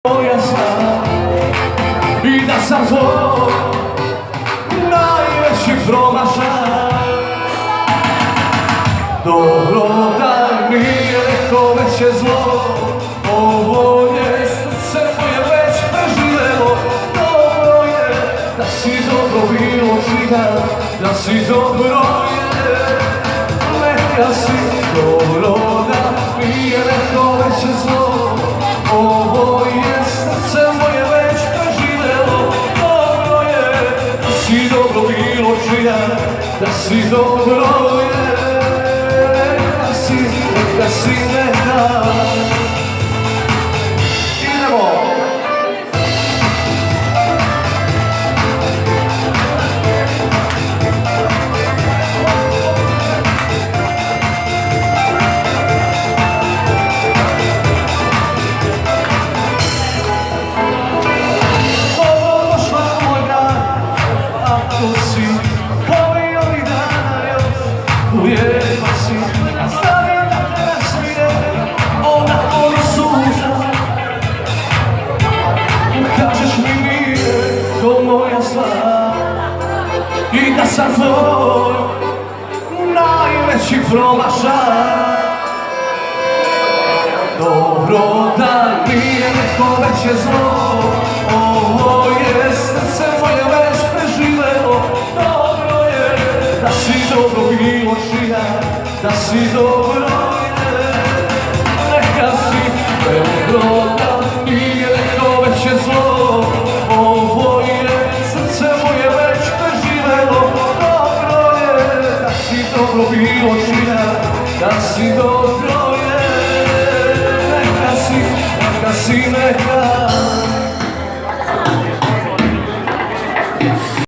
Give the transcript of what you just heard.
Moja sna i da sam tvoj najveći promašaj. Dobro da nije rekao već je zlo, ovo je srce moje već preživelo. Dobro je da si dobro bilo čina, da si dobro je, neka si. Dobro da nije rekao već je zlo, ovo je srce moje već preživelo. Dobro je da si dobro bilo čina, da si dobro je, neka si, neka. Idemo! I da sam tvoj najveći promašaj. Dobro da nije neko već je zlo, ovo je srce moje već preživelo. Dobro je da si dobro bilo čina, da si dobro je, neka si. Dobro da nije neko već je zlo, ovo je srce moje već preživelo. Dobro je da si dobro bilo čina, da si dobro je, neka si, neka si, neka.